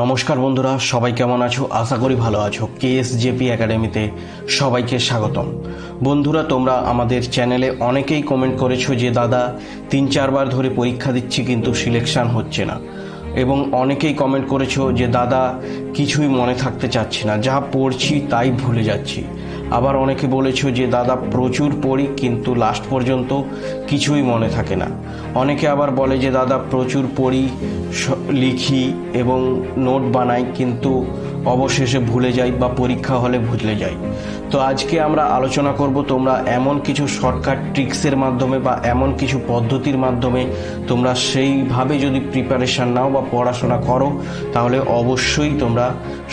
নমস্কার বন্ধুরা, সবাই কেমন আছো? আশা করি ভালো আছো। কেএসজেপি একাডেমিতে সবাইকে স্বাগতম। বন্ধুরা, তোমরা আমাদের চ্যানেলে অনেকেই কমেন্ট করেছো যে দাদা 3-4 বার ধরে পরীক্ষা দিচ্ছি কিন্তু সিলেকশন হচ্ছে না, এবং অনেকেই কমেন্ট করেছো যে দাদা কিছুই মনে থাকতে চাচ্ছি না, যা পড়ছি তাই ভুলে যাচ্ছি। আবার অনেকে বলেছো যে দাদা প্রচুর পড়ি কিন্তু লাস্ট পর্যন্ত কিছুই মনে থাকে না। অনেকে আবার বলে যে দাদা প্রচুর পড়ি, লিখি এবং নোট বানাই কিন্তু অবশেষে ভুলে যাই বা পরীক্ষা হলে ভুলে যাই। তো আজকে আমরা আলোচনা করব তোমরা এমন কিছু শর্টকাট ট্রিক্সের মাধ্যমে বা এমন কিছু পদ্ধতির মাধ্যমে তোমরা সেইভাবে যদি প্রিপারেশান নাও বা পড়াশোনা করো তাহলে অবশ্যই তোমরা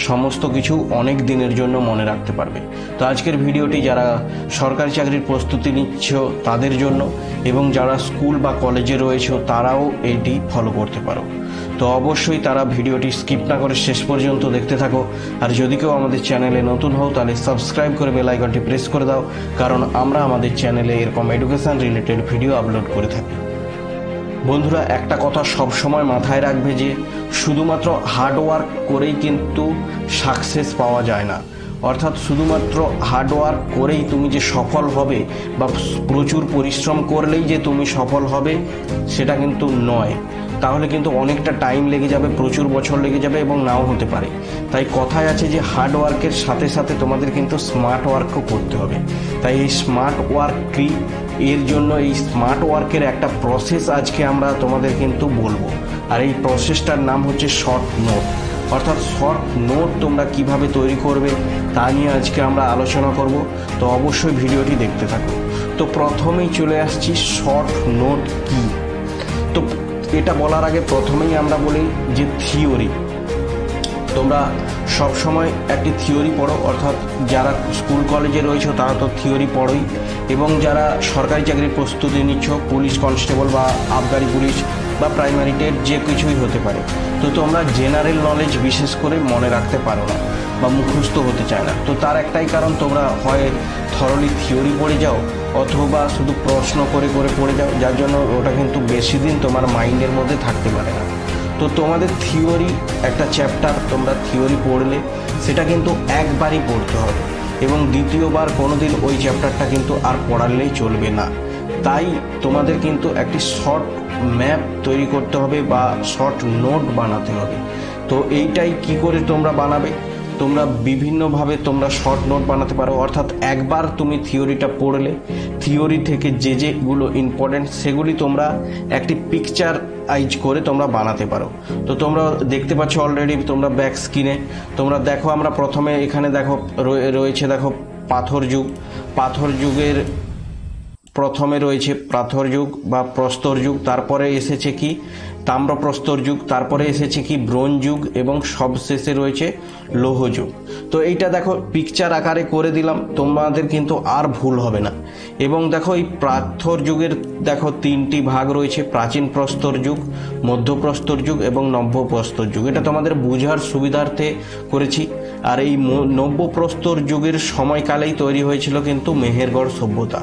সমস্ত কিছু অনেক দিনের জন্য মনে রাখতে পারবে। তো আজকের ভিডিওটি যারা সরকারি চাকরির প্রস্তুতি নিচ্ছ তাদের জন্য, এবং যারা স্কুল বা কলেজে রয়েছে তারাও এটি ফলো করতে পারো। তো অবশ্যই তারা ভিডিওটি স্কিপ না করে শেষ পর্যন্ত দেখতে থাকো। আর যদি কেউ আমাদের চ্যানেলে নতুন হও তাহলে সাবস্ক্রাইব করে বেল আইকনটি প্রেস করে দাও, কারণ আমরা আমাদের চ্যানেলে এরকম এডুকেশন রিলেটেড ভিডিও আপলোড করে থাকি। বন্ধুরা, একটা কথা সবসময় মাথায় রাখবে যে শুধুমাত্র হার্ডওয়ার্ক করেই কিন্তু সাকসেস পাওয়া যায় না। অর্থাৎ শুধুমাত্র হার্ডওয়ার্ক করেই তুমি যে সফল হবে বা প্রচুর পরিশ্রম করলেই যে তুমি সফল হবে সেটা কিন্তু নয়। তাহলে কিন্তু অনেকটা টাইম লেগে যাবে, প্রচুর বছর লেগে যাবে এবং নাও হতে পারে। তাই কথায় আছে যে হার্ড ওয়ার্কের সাথে সাথে তোমাদের কিন্তু স্মার্ট ওয়ার্কও করতে হবে। তাই এই স্মার্ট ওয়ার্ক কি, এর জন্য এই স্মার্ট ওয়ার্কের একটা প্রসেস আজকে আমরা তোমাদের কিন্তু বলবো। আর এই প্রসেসটার নাম হচ্ছে শর্ট নোট। অর্থাৎ শর্ট নোট তোমরা কিভাবে তৈরি করবে তা নিয়ে আজকে আমরা আলোচনা করব। তো অবশ্যই ভিডিওটি দেখতে থাকো। তো প্রথমেই চলে আসছি শর্ট নোট কি। তো এটা বলার আগে প্রথমেই আমরা বলি যে থিওরি। তোমরা সব সময় একটি থিওরি পড়ো, অর্থাৎ যারা স্কুল কলেজে রয়েছে তারা তো থিওরি পড়োই, এবং যারা সরকারি চাকরির প্রস্তুতি নিচ্ছ, পুলিশ কনস্টেবল বা আবগারি পুলিশ বা প্রাইমারি টেট যে কিছুই হতে পারে, তো তোমরা জেনারেল নলেজ বিশেষ করে মনে রাখতে পারো না বা মুখস্থ হতে চায় না। তো তার একটাই কারণ, তোমরা হয় থরলি থিওরি পড়ে যাও অথবা শুধু প্রশ্ন করে করে পড়ে যাও, যার জন্য ওটা কিন্তু বেশি দিন তোমার মাইন্ডের মধ্যে থাকতে পারে না। তো তোমাদের থিওরি একটা চ্যাপ্টার তোমরা থিওরি পড়লে সেটা কিন্তু একবারই পড়তে হবে, এবং দ্বিতীয়বার কোনোদিন ওই চ্যাপ্টারটা কিন্তু আর পড়ালেই চলবে না। তাই তোমাদের কিন্তু একটি শর্ট ম্যাপ তৈরি করতে হবে বা শর্ট নোট বানাতে হবে। তো এইটাই কি করে তোমরা বানাবে? তোমরা বিভিন্নভাবে তোমরা শর্ট নোট বানাতে পারো। অর্থাৎ একবার তুমি থিওরিটা পড়লে থিওরি থেকে যেগুলো ইম্পর্টেন্ট সেগুলি তোমরা একটি পিকচারাইজ করে তোমরা বানাতে পারো। তো তোমরা দেখতে পাচ্ছ অলরেডি তোমরা ব্যাক স্ক্রিনে তোমরা দেখো, আমরা প্রথমে এখানে দেখো রয়েছে দেখো পাথর যুগ। পাথর যুগের প্রথমে রয়েছে পাথর যুগ বা প্রস্তর যুগ, তারপরে এসেছে কি তাম্রপ্রস্তর যুগ, তারপরে এসেছে কি ব্রোঞ্জ যুগ, এবং সবশেষে রয়েছে লৌহ যুগ। তো এইটা দেখো পিকচার আকারে করে দিলাম, তোমাদের কিন্তু আর ভুল হবে না। এবং দেখো এই পাথর যুগের দেখো 3টি ভাগ রয়েছে: প্রাচীন প্রস্তর যুগ, মধ্যপ্রস্তর যুগ এবং নব্যপ্রস্তর যুগ। এটা তোমাদের বোঝার সুবিধার্থে করেছি। আর এই নব্যপ্রস্তর যুগের সময়কালেই তৈরি হয়েছিল কিন্তু মেহেরগড় সভ্যতা।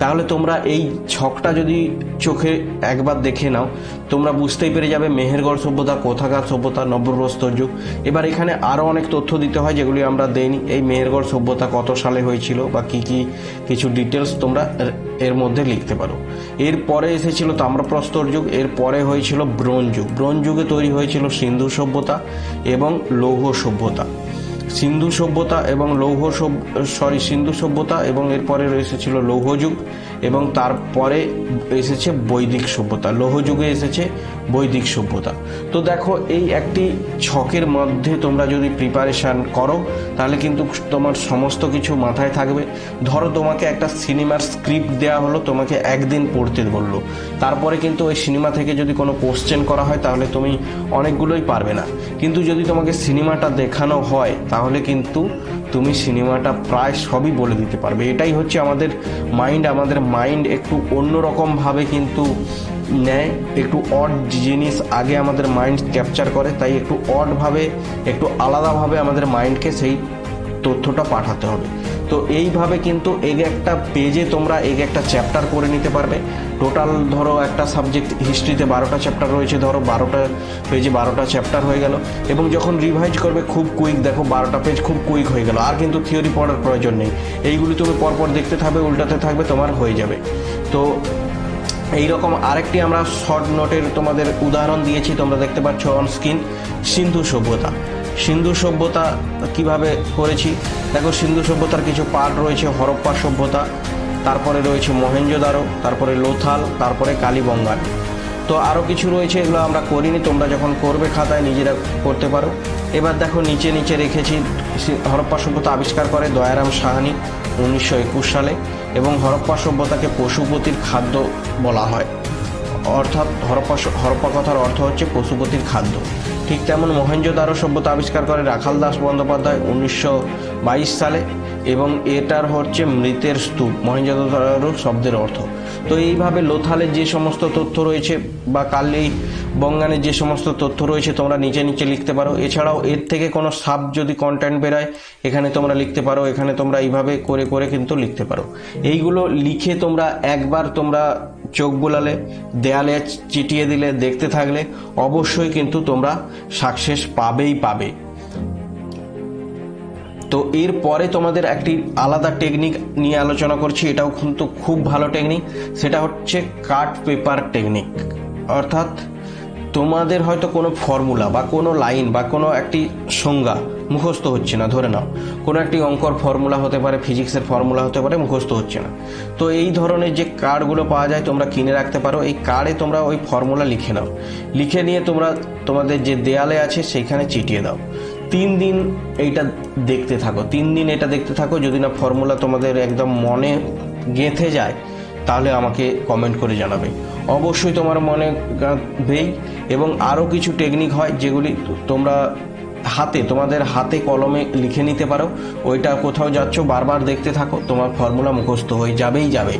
তাহলে তোমরা এই ছকটা যদি চোখে একবার দেখে নাও তোমরা বুঝতেই পেরে যাবে মেহেরগড় সভ্যতা কোথাকার সভ্যতা, নব্যপ্রস্তর যুগ। এবার এখানে আরও অনেক তথ্য দিতে হয় যেগুলি আমরা দেইনি। এই মেহেরগড় সভ্যতা কত সালে হয়েছিল বা কি কি কিছু ডিটেলস তোমরা এর মধ্যে লিখতে পারো। এরপরে এসেছিল তাম্রপ্রস্তর যুগ, এরপরে হয়েছিল ব্রোঞ্জ যুগ। ব্রোঞ্জ যুগে তৈরি হয়েছিল সিন্ধু সভ্যতা এবং লৌহ সভ্যতা। সিন্ধু সভ্যতা এবং সিন্ধু সভ্যতা, এবং এরপরে এসেছিল লৌহ যুগ, এবং তারপরে এসেছে বৈদিক সভ্যতা। লৌহ যুগে এসেছে বৈদিক সভ্যতা। তো দেখো এই একটি ছকের মধ্যে তোমরা যদি প্রিপারেশান করো তাহলে কিন্তু তোমার সমস্ত কিছু মাথায় থাকবে। ধরো তোমাকে একটা সিনেমার স্ক্রিপ্ট দেওয়া হলো, তোমাকে একদিন পড়তে বললো, তারপরে কিন্তু ওই সিনেমা থেকে যদি কোনো কোশ্চেন করা হয় তাহলে তুমি অনেকগুলোই পারবে না। কিন্তু যদি তোমাকে সিনেমাটা দেখানো হয় তাহলে কিন্তু তুমি সিনেমাটা প্রায় সবই বলে দিতে পারবে। এটাই হচ্ছে আমাদের মাইন্ড একটু অন্যরকমভাবে কিন্তু নেয়, একটু অড জিনিস আগে আমাদের মাইন্ড ক্যাপচার করে। তাই একটু অডভাবে, একটু আলাদাভাবে আমাদের মাইন্ডকে সেই তথ্যটা পাঠাতে হবে। তো এইভাবে কিন্তু একটা পেজে তোমরা একটা চ্যাপ্টার করে নিতে পারবে। টোটাল ধরো একটা সাবজেক্ট হিস্ট্রিতে 12টা চ্যাপ্টার রয়েছে, ধরো 12টা পেজে 12টা চ্যাপ্টার হয়ে গেল। এবং যখন রিভাইজ করবে খুব কুইক, দেখো 12টা পেজ খুব কুইক হয়ে গেল, আর কিন্তু থিওরি পড়ার প্রয়োজন নেই। এইগুলি তুমি পরপর দেখতে থাকবে, উল্টাতে থাকবে, তোমার হয়ে যাবে। তো এইরকম আরেকটি আমরা শর্ট নোটের তোমাদের উদাহরণ দিয়েছি, তোমরা দেখতে পাচ্ছ অন স্ক্রিন। সিন্ধু সভ্যতা, সিন্ধু সভ্যতা কিভাবে করেছি দেখো। সিন্ধু সভ্যতার কিছু পার্ট রয়েছে, হরপ্পা সভ্যতা, তারপরে রয়েছে মহেঞ্জোদারো, তারপরে লোথাল, তারপরে কালীবঙ্গাল। তো আরও কিছু রয়েছে, এগুলো আমরা করিনি, তোমরা যখন করবে খাতায় নিজেরা করতে পারো। এবার দেখো নিচে নিচে রেখেছি। হরপ্পা সভ্যতা আবিষ্কার করে দয়ারাম সাহানি 1921 সালে, এবং হরপ্পা সভ্যতাকে পশুপতির খাদ্য বলা হয়, অর্থাৎ হরপ্পা কথার অর্থ হচ্ছে পশুপতির খাদ্য। ঠিক তেমন মহেঞ্জোদারো সভ্যতা আবিষ্কার করে রাখাল দাস বন্দ্যোপাধ্যায় 1922 সালে, এবং এটার হচ্ছে মৃতের স্তূপ, মহেঞ্জোদারো শব্দের অর্থ। তো এইভাবে লোথালের যে সমস্ত তথ্য রয়েছে বা কালীবঙ্গানের যে সমস্ত তথ্য রয়েছে তোমরা নিচে নিচে লিখতে পারো। এছাড়াও এর থেকে কোনো সাব যদি কন্টেন্ট বেরোয় এখানে তোমরা লিখতে পারো, এখানে তোমরা এইভাবে করে করে কিন্তু লিখতে পারো। এইগুলো লিখে তোমরা একবার তোমরা চোখ বুলালে, দেয়ালে চিটিয়ে দিলে, দেখতে থাকলে অবশ্যই কিন্তু তোমরা সাকসেস পাবেই পাবে। তো এরপরে তোমাদের একটি আলাদা টেকনিক নিয়ে আলোচনা করছি, এটাও কিন্তু খুব ভালো টেকনিক, সেটা হচ্ছে কাট পেপার টেকনিক। অর্থাৎ তোমাদের হয়তো কোনো ফর্মুলা বা কোনো লাইন বা কোনো একটি সংজ্ঞা মুখস্থ হচ্ছে না, ধরে নাও কোনো একটি অঙ্কর ফর্মুলা হতে পারে, ফিজিক্সের ফর্মুলা হতে পারে, মুখস্থ হচ্ছে না। তো এই ধরনের যে কার্ডগুলো পাওয়া যায় তোমরা কিনে রাখতে পারো। এই কার্ডে তোমরা ওই ফর্মুলা লিখে নাও, লিখে নিয়ে তোমরা তোমাদের যে দেয়ালে আছে সেইখানে চিটিয়ে দাও। 3 দিন এইটা দেখতে থাকো, 3 দিন এটা দেখতে থাকো। যদি না ফর্মুলা তোমাদের একদম মনে গেঁথে যায় তাহলে আমাকে কমেন্ট করে জানাবে, অবশ্যই তোমার মনে গাঁথবেই। এবং আরও কিছু টেকনিক হয় যেগুলি তোমরা তোমাদের হাতে কলমে লিখে নিতে পারো। ওইটা কোথাও যাচ্ছ বারবার দেখতে থাকো, তোমার ফর্মুলা মুখস্থ হয়ে যাবেই যাবে।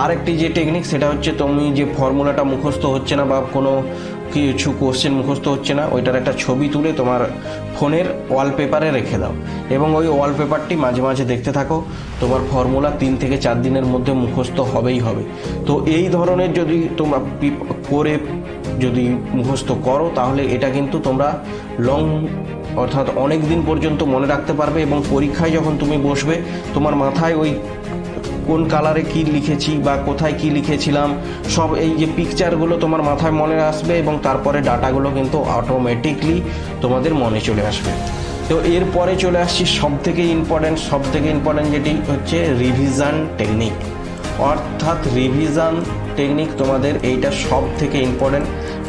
আর একটি যে টেকনিক সেটা হচ্ছে, তুমি যে ফর্মুলাটা মুখস্থ হচ্ছে না বা কোনো কিছু কোশ্চেন মুখস্থ হচ্ছে না, ওইটার একটা ছবি তুলে তোমার ফোনের ওয়ালপেপারে রেখে দাও, এবং ওই ওয়ালপেপারটি মাঝে মাঝে দেখতে থাকো। তোমার ফর্মুলা 3 থেকে 4 দিনের মধ্যে মুখস্থ হবেই হবে। তো এই ধরনের যদি তোমরা করে যদি মুখস্থ করো তাহলে এটা কিন্তু তোমরা অর্থাৎ অনেক দিন পর্যন্ত মনে রাখতে পারবে। এবং পরীক্ষায় যখন তুমি বসবে তোমার মাথায় ওই কোন কালারে কি লিখেছি বা কোথায় কি লিখেছিলাম সব এই যে পিকচারগুলো তোমার মাথায় মনে আসবে, এবং তারপরে ডাটাগুলো কিন্তু অটোমেটিকলি তোমাদের মনে চলে আসবে। তো এরপরে চলে আসছি সব থেকে ইম্পর্টেন্ট যেটি হচ্ছে রিভিশন টেকনিক। অর্থাৎ রিভিশন টেকনিক তোমাদের এইটা সব থেকে ইম্পর্টেন্ট।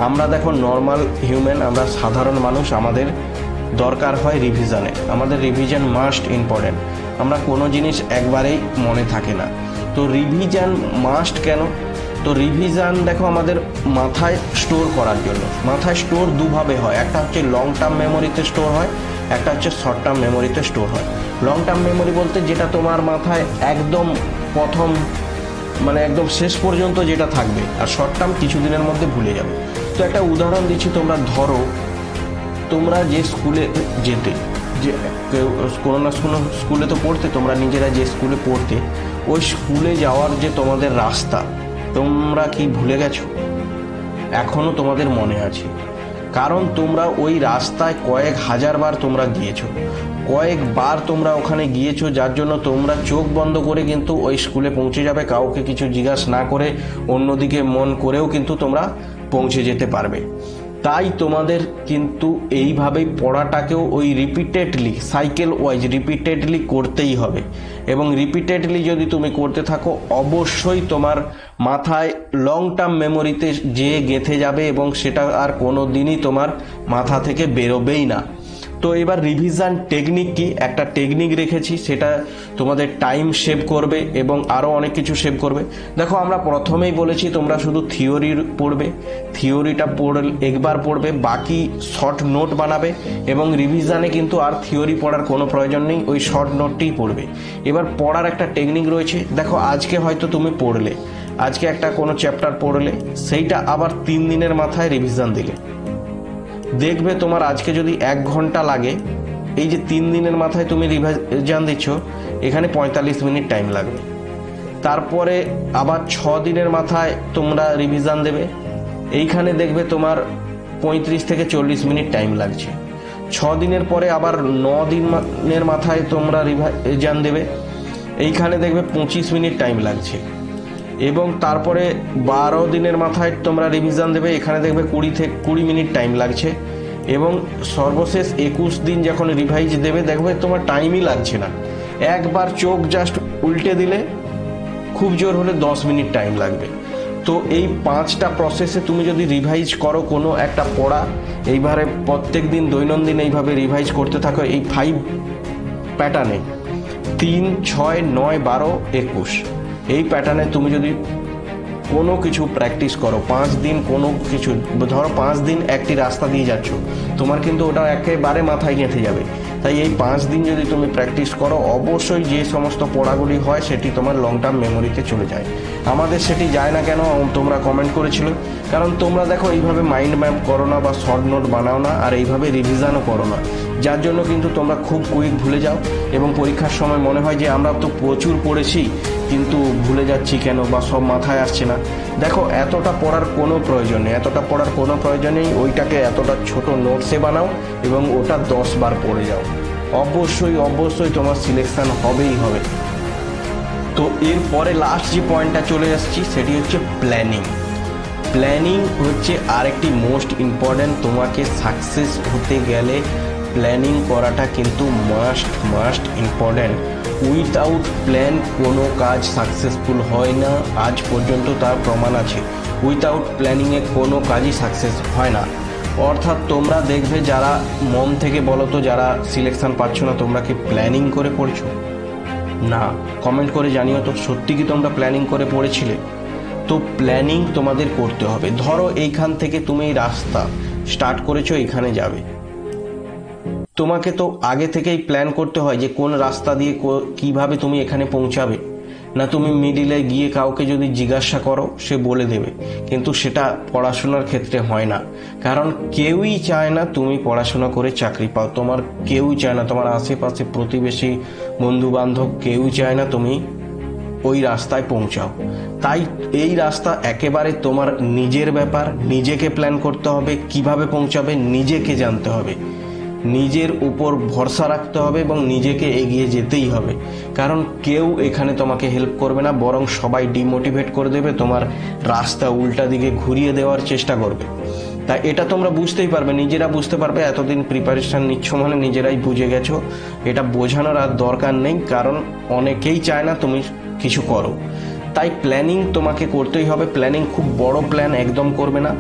আমরা দেখো নর্মাল হিউম্যান, আমরা সাধারণ মানুষ, আমাদের দরকার হয় রিভিশনে, আমাদের রিভিশন মাস্ট ইম্পর্টেন্ট। আমরা কোনো জিনিস একবারেই মনে থাকে না, তো রিভিশন মাস্ট কেন? তো রিভিশন দেখো আমাদের মাথায় স্টোর করার জন্য। মাথায় স্টোর দুভাবে হয়, একটা হচ্ছে লং টার্ম মেমোরিতে স্টোর হয়, একটা হচ্ছে শর্ট টার্ম মেমোরিতে স্টোর হয়। লং টার্ম মেমোরি বলতে যেটা তোমার মাথায় একদম প্রথম একদম শেষ পর্যন্ত যেটা থাকবে, আর শর্ট টার্ম কিছুদিনের মধ্যে ভুলে যাবে। তো একটা উদাহরণ দিচ্ছি, তোমরা ধরো তোমরা যে স্কুলে যেতে, যে কোনো না কোনো স্কুলে তো পড়তে, তোমরা নিজেরা যে স্কুলে পড়তে, ওই স্কুলে যাওয়ার যে তোমাদের রাস্তা তোমরা কি ভুলে গেছো? এখনও তোমাদের মনে আছে, কারণ তোমরা ওই রাস্তায় কয়েক হাজারবার তোমরা গিয়েছো, কয়েকবার তোমরা ওখানে গিয়েছো, যার জন্য তোমরা চোখ বন্ধ করে কিন্তু ওই স্কুলে পৌঁছে যাবে, কাউকে কিছু জিজ্ঞাসা না করে, অন্যদিকে মন করেও কিন্তু তোমরা পৌঁছে যেতে পারবে। তাই তোমাদের কিন্তু এইভাবেই পড়াটাকেও ওই রিপিটেডলি সাইকেল ওয়াইজ রিপিটেডলি করতেই হবে। এবং রিপিটেডলি যদি তুমি করতে থাকো অবশ্যই তোমার মাথায় লং টার্ম মেমোরিতে যে গেঁথে যাবে, এবং সেটা আর কোনো দিনই তোমার মাথা থেকে বেরোবেই না। তো এবার রিভিশন টেকনিক কি, একটা টেকনিক রেখেছি, সেটা তোমাদের টাইম সেভ করবে এবং আরও অনেক কিছু সেভ করবে। দেখো আমরা প্রথমেই বলেছি তোমরা শুধু থিওরি পড়বে, থিওরিটা একবার পড়বে, বাকি শর্ট নোট বানাবে, এবং রিভিশনে কিন্তু আর থিওরি পড়ার কোনো প্রয়োজন নেই, ওই শর্ট নোটটিই পড়বে। এবার পড়ার একটা টেকনিক রয়েছে, দেখো আজকে হয়তো তুমি পড়লে, আজকে একটা কোনো চ্যাপ্টার পড়লে, সেইটা আবার 3 দিনের মাথায় রিভিশন দিলে, দেখবে তোমার আজকে যদি 1 ঘন্টা লাগে, এই যে 3 দিনের মাথায় তুমি রিভিশন দিচ্ছ, এখানে 45 মিনিট টাইম লাগবে। তারপরে আবার 6 দিনের মাথায় তোমরা রিভিশন দেবে, এইখানে দেখবে তোমার 35 থেকে 40 মিনিট টাইম লাগছে। 6 দিনের পরে আবার 9 দিনের মাথায় তোমরা রিভিশন দেবে, এইখানে দেখবে 25 মিনিট টাইম লাগছে। এবং তারপরে 12 দিনের মাথায় তোমরা রিভিশন দেবে, এখানে দেখবে 20 মিনিট টাইম লাগছে। এবং সর্বশেষ 21 দিন যখন রিভাইজ দেবে দেখবে তোমার টাইমই লাগছে না, একবার চোখ জাস্ট উল্টে দিলে খুব জোর হলে 10 মিনিট টাইম লাগবে। তো এই 5টা প্রসেসে তুমি যদি রিভাইজ করো কোনো একটা পড়া, এইভাবে প্রত্যেক দিন দৈনন্দিন এইভাবে রিভাইজ করতে থাকো এই 5 প্যাটার্নে, 3, 6, 9, 12, 21, এই প্যাটার্নে তুমি যদি কোনো কিছু প্র্যাকটিস করো 5 দিন, কোনো কিছু ধরো 5 দিন একটি রাস্তা দিয়ে যাচ্ছ, তোমার কিন্তু ওটা একেবারে মাথায় গেঁথে যাবে। তাই এই 5 দিন যদি তুমি প্র্যাকটিস করো অবশ্যই যে সমস্ত পড়াগুলি হয় সেটি তোমার লং টার্ম মেমোরিতে চলে যায়। আমাদের সেটি যায় না কেন তোমরা কমেন্ট করেছিল, কারণ তোমরা দেখো এইভাবে মাইন্ড ম্যাপ করো না বা শর্ট নোট বানাও না, আর এইভাবে রিভিশনও করো না, যার জন্য কিন্তু তোমরা খুব কুইক ভুলে যাও এবং পরীক্ষার সময় মনে হয় যে আমরা তো প্রচুর পড়েছি কিন্তু ভুলে যাচ্ছি কেন বা সব মাথায় আসছে না। দেখো এতটা পড়ার কোনো প্রয়োজন নেই, ওইটাকে এতটা ছোট নোটসে বানাও এবং ওটা 10 বার পড়ে যাও, অবশ্যই তোমার সিলেকশন হবেই হবে। তো এরপরে লাস্ট যে পয়েন্টটা চলে আসছি সেটি হচ্ছে প্ল্যানিং হচ্ছে আরেকটি মোস্ট ইম্পর্ট্যান্ট। তোমাকে সাকসেস হতে গেলে প্ল্যানিং করাটা কিন্তু মাস্ট ইম্পর্ট্যান্ট। উইথাউট প্ল্যান কোনো কাজ সাকসেসফুল হয় না, আজ পর্যন্ত তার প্রমাণ আছে। উইথাউট প্ল্যানিংয়ে কোনো কাজই সাকসেস হয় না। অর্থাৎ তোমরা দেখবে যারা মন থেকে বলো তো, যারা সিলেকশন পাচ্ছ না তোমরা কি প্ল্যানিং করে পড়ছো? না, কমেন্ট করে জানিও তো সত্যি কি তোমরা প্ল্যানিং করে পড়েছিলে? তো প্ল্যানিং তোমাদের করতে হবে। ধরো এইখান থেকে তুমি এই রাস্তা স্টার্ট করেছো, এখানে যাবে, তোমাকে তো আগে থেকেই প্ল্যান করতে হয় যে কোন রাস্তা দিয়ে কিভাবে তুমি এখানে পৌঁছাবে। না তুমি মিডিলে গিয়ে কাউকে যদি জিজ্ঞাসা করো সে বলে দেবে, কিন্তু সেটা পড়াশোনার ক্ষেত্রে হয় না। কারণ কেউই চায় না তুমি পড়াশোনা করে চাকরি পাও, তোমার কেউই চায় না, তোমার আশেপাশে প্রতিবেশী বন্ধু বান্ধব কেউ চায় না তুমি ওই রাস্তায় পৌঁছাও। তাই এই রাস্তা একেবারে তোমার নিজের ব্যাপার, নিজেকে প্ল্যান করতে হবে, কিভাবে পৌঁছাবে নিজেকে জানতে হবে, নিজের উপর ভরসা রাখতে হবে এবং নিজেকে এগিয়ে যেতেই হবে। কারণ কেউ এখানে তোমাকে হেল্প করবে না, বরং সবাই ডিমোটিভেট করে দেবে, তোমার রাস্তা উল্টা দিকে ঘুরিয়ে দেওয়ার চেষ্টা করবে। তাই এটা তোমরা বুঝতেই পারবে, নিজেরা বুঝতে পারবে, এতদিন প্রিপারেশন নিচ্ছ মানে নিজেরাই বুঝে গেছো। এটা বোঝানোর আর দরকার নেই, কারণ অনেকেই চায় না তুমি কিছু করো। তাই প্ল্যানিং তোমাকে করতেই হবে। প্ল্যানিং খুব বড় প্ল্যান একদম করবে না,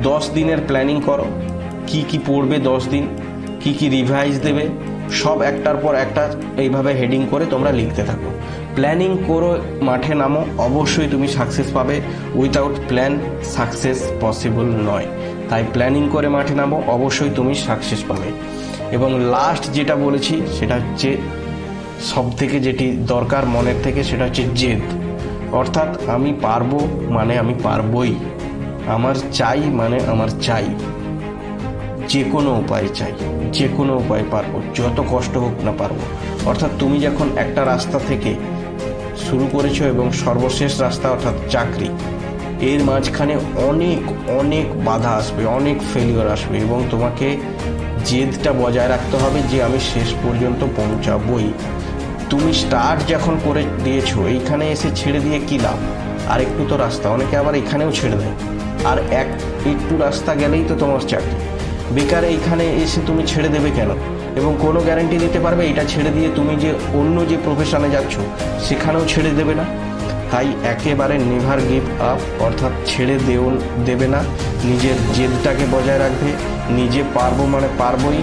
10 দিনের প্ল্যানিং করো, কি পড়বে 10 দিন, কি রিভাইজ দেবে, সব একটার পর একটা এইভাবে হেডিং করে তোমরা লিখতে থাকো। প্ল্যানিং করো, মাঠে নামো, অবশ্যই তুমি সাকসেস পাবে। উইথাউট প্ল্যান সাকসেস পসিবল নয়। তাই প্ল্যানিং করে মাঠে নামো, অবশ্যই তুমি সাকসেস পাবে। এবং লাস্ট যেটা বলেছি সেটা হচ্ছে সব থেকে যেটি দরকার মনের থেকে, সেটা হচ্ছে জেদ। অর্থাৎ আমি পারবো মানে আমি পারবই, আমার চাই মানে আমার চাই, যে কোনো উপায় চাই, যে কোনো উপায় পারবো, যত কষ্ট হোক না পারবো। অর্থাৎ তুমি যখন একটা রাস্তা থেকে শুরু করেছো এবং সর্বশেষ রাস্তা অর্থাৎ চাকরি, এর মাঝখানে অনেক বাধা আসবে, অনেক ফেলিওর আসবে এবং তোমাকে জেদটা বজায় রাখতে হবে যে আমি শেষ পর্যন্ত পৌঁছাবই। তুমি স্টার্ট যখন করে দিয়েছো, এইখানে এসে ছেড়ে দিয়ে কী লাভ? আর একটু তো রাস্তা, অনেকে আবার এখানেও ছেড়ে দেয়, আর একটু রাস্তা গেলেই তো তোমার চাকরি। বেকার এইখানে এসে তুমি ছেড়ে দেবে কেন? এবং কোনো গ্যারান্টি দিতে পারবে এটা ছেড়ে দিয়ে তুমি যে অন্য যে প্রফেশনে যাচ্ছ সেখানেও ছেড়ে দেবে না? তাই একেবারে নেভার গিভ আপ, অর্থাৎ ছেড়ে দেবে না, নিজের জেদটাকে বজায় রাখবে, নিজে পারবো মানে পারবোই।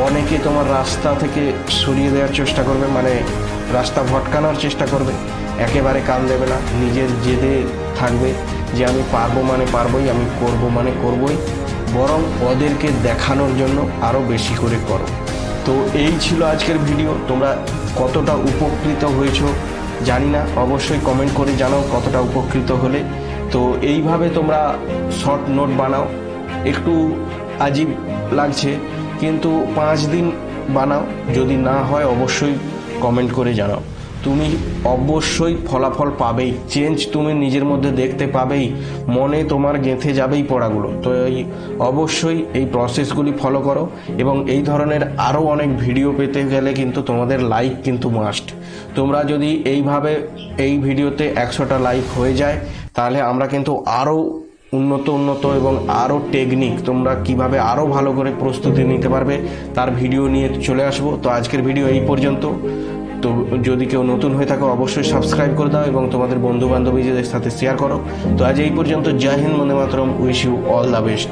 অনেকে তোমার রাস্তা থেকে সরিয়ে দেওয়ার চেষ্টা করবে, মানে রাস্তা ভটকানোর চেষ্টা করবে, একেবারে কান দেবে না, নিজের জেদে থাকবে যে আমি পারবো মানে পারবোই, আমি করবো মানে করবোই, বরং ওদেরকে দেখানোর জন্য আরও বেশি করে করো। তো এই ছিল আজকের ভিডিও। তোমরা কতটা উপকৃত হয়েছো জানি না, অবশ্যই কমেন্ট করে জানাও কতটা উপকৃত হলে। তো এইভাবে তোমরা শর্ট নোট বানাও, একটু আজীব লাগছে কিন্তু 5 দিন বানাও, যদি না হয় অবশ্যই কমেন্ট করে জানাও। তুমি অবশ্যই ফলাফল পাবেই, চেঞ্জ তুমি নিজের মধ্যে দেখতে পাবেই, মনে তোমার গেঁথে যাবেই পড়াগুলো। তো অবশ্যই এই প্রসেসগুলি ফলো করো, এবং এই ধরনের আরও অনেক ভিডিও পেতে গেলে কিন্তু তোমাদের লাইক কিন্তু মাস্ট। তোমরা যদি এইভাবে এই ভিডিওতে 100টা লাইক হয়ে যায়, তাহলে আমরা কিন্তু আরও উন্নত এবং আরও টেকনিক তোমরা কিভাবে আরও ভালো করে প্রস্তুতি নিতে পারবে তার ভিডিও নিয়ে চলে আসবো। তো আজকের ভিডিও এই পর্যন্ত। তো যদি কেউ নতুন হয়ে থাকো অবশ্যই সাবস্ক্রাইব করে দাও এবং তোমাদের বন্ধু বান্ধবীদের সাথে শেয়ার করো। তো আজ এই পর্যন্ত। জয় হিন্দ, বন্দে মাতরম, wish you all the best.